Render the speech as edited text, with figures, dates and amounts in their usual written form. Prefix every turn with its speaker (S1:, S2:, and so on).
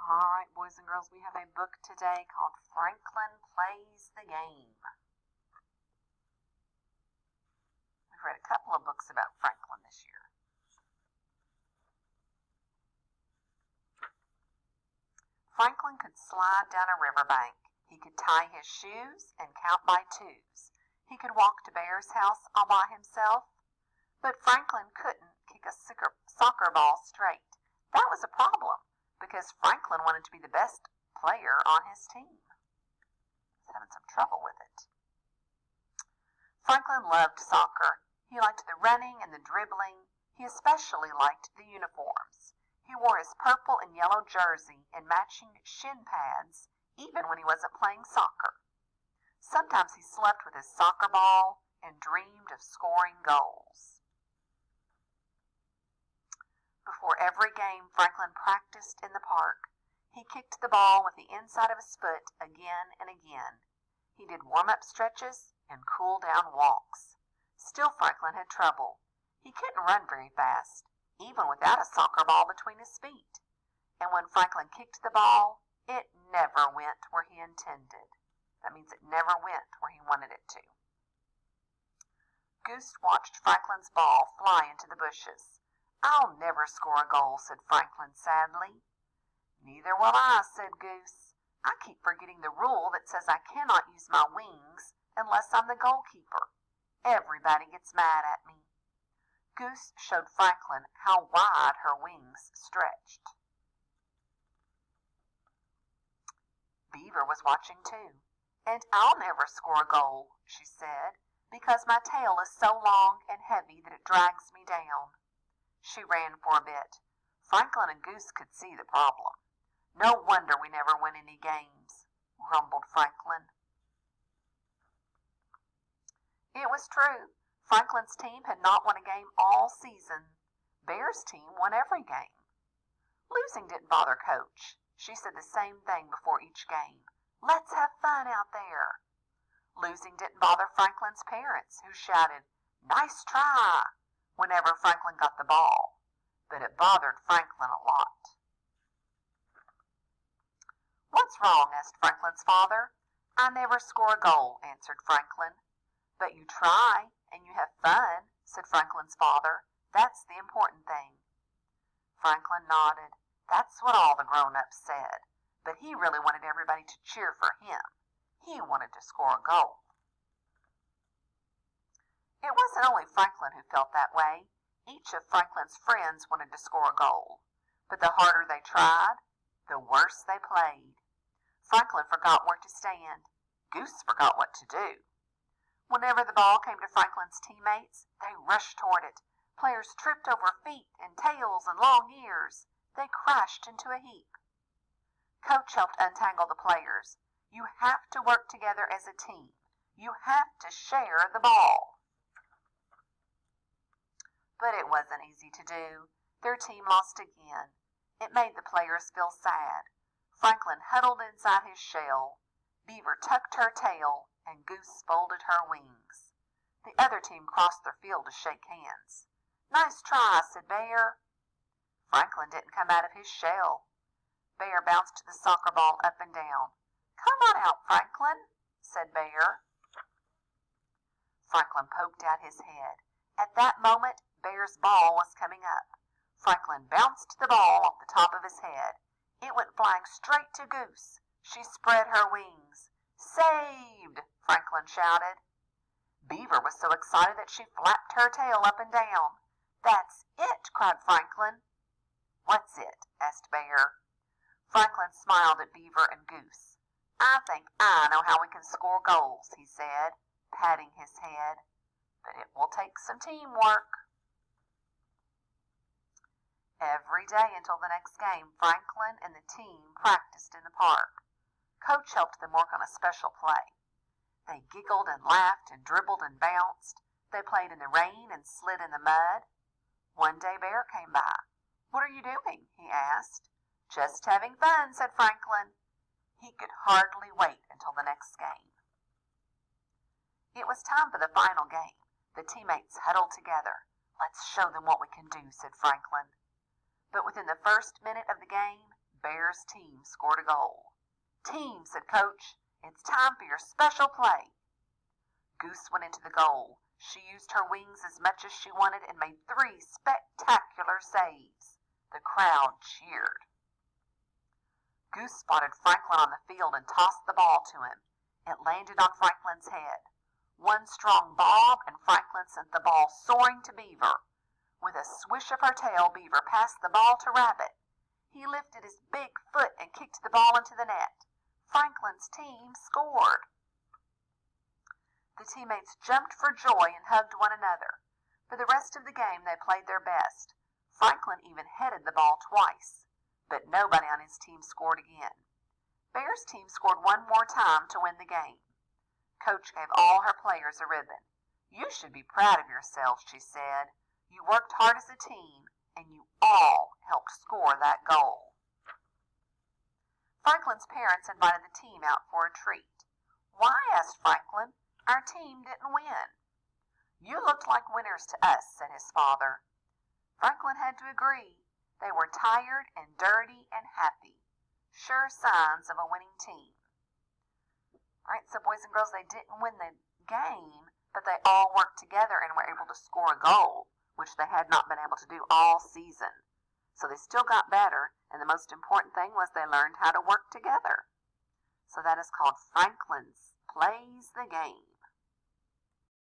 S1: All right, boys and girls, we have a book today called Franklin Plays the Game. We've read a couple of books about Franklin this year. Franklin could slide down a riverbank. He could tie his shoes and count by twos. He could walk to Bear's house all by himself. But Franklin couldn't kick a soccer ball straight. That was a problem, because Franklin wanted to be the best player on his team. He was having some trouble with it. Franklin loved soccer. He liked the running and the dribbling. He especially liked the uniforms. He wore his purple and yellow jersey and matching shin pads, even when he wasn't playing soccer. Sometimes he slept with his soccer ball and dreamed of scoring goals. Before every game, Franklin practiced in the park. He kicked the ball with the inside of his foot again and again. He did warm-up stretches and cool-down walks. Still, Franklin had trouble. He couldn't run very fast, even without a soccer ball between his feet. And when Franklin kicked the ball, it never went where he intended. That means it never went where he wanted it to. Goose watched Franklin's ball fly into the bushes. "I'll never score a goal," said Franklin sadly. "Neither will I," said Goose. "I keep forgetting the rule that says I cannot use my wings unless I'm the goalkeeper. Everybody gets mad at me." Goose showed Franklin how wide her wings stretched. Beaver was watching too. "And I'll never score a goal," she said, "because my tail is so long and heavy that it drags me down." She ran for a bit. Franklin and Goose could see the problem. "No wonder we never win any games," grumbled Franklin. It was true. Franklin's team had not won a game all season. Bear's team won every game. Losing didn't bother Coach. She said the same thing before each game. "Let's have fun out there." Losing didn't bother Franklin's parents, who shouted, "Nice try," whenever Franklin got the ball. But it bothered Franklin a lot. "What's wrong?" asked Franklin's father. "I never score a goal," answered Franklin. "But you try, and you have fun," said Franklin's father. "That's the important thing." Franklin nodded. That's what all the grown-ups said. But he really wanted everybody to cheer for him. He wanted to score a goal. It wasn't only Franklin who felt that way. Each of Franklin's friends wanted to score a goal. But the harder they tried, the worse they played. Franklin forgot where to stand. Goose forgot what to do. Whenever the ball came to Franklin's teammates, they rushed toward it. Players tripped over feet and tails and long ears. They crashed into a heap. Coach helped untangle the players. "You have to work together as a team. You have to share the ball." But it wasn't easy to do. Their team lost again. It made the players feel sad. Franklin huddled inside his shell. Beaver tucked her tail, and Goose folded her wings. The other team crossed their field to shake hands. "Nice try," said Bear. Franklin didn't come out of his shell. Bear bounced the soccer ball up and down. "Come on out, Franklin," said Bear. Franklin poked out his head. At that moment, Bear's ball was coming up. Franklin bounced the ball off the top of his head. It went flying straight to Goose. She spread her wings. "Saved!" Franklin shouted. Beaver was so excited that she flapped her tail up and down. "That's it!" cried Franklin. "What's it?" asked Bear. Franklin smiled at Beaver and Goose. "I think I know how we can score goals," he said, patting his head. "But it will take some teamwork." Every day until the next game, Franklin and the team practiced in the park. Coach helped them work on a special play. They giggled and laughed and dribbled and bounced. They played in the rain and slid in the mud. One day Bear came by. "What are you doing?" he asked. "Just having fun," said Franklin. He could hardly wait until the next game. It was time for the final game. The teammates huddled together. "Let's show them what we can do," said Franklin. But within the first minute of the game, Bear Bear's team scored a goal. "Team," said Coach, "it's time for your special play." Goose went into the goal. She used her wings as much as she wanted and made 3 spectacular saves. The crowd cheered. Goose spotted Franklin on the field and tossed the ball to him. It landed on Franklin's head. One strong bob, and Franklin sent the ball soaring to Beaver. With a swish of her tail, Beaver passed the ball to Rabbit. He lifted his big foot and kicked the ball into the net. Franklin's team scored. The teammates jumped for joy and hugged one another. For the rest of the game, they played their best. Franklin even headed the ball twice, but nobody on his team scored again. Bear's team scored one more time to win the game. Coach gave all her players a ribbon. "You should be proud of yourselves," she said. "You worked hard as a team, and you all helped score that goal." Franklin's parents invited the team out for a treat. "Why?" asked Franklin. "Our team didn't win." "You looked like winners to us," said his father. Franklin had to agree. They were tired and dirty and happy. Sure signs of a winning team. All right, so boys and girls, they didn't win the game, but they all worked together and were able to score a goal, which they had not been able to do all season. So they still got better, and the most important thing was they learned how to work together. So that is called Franklin's Plays the Game.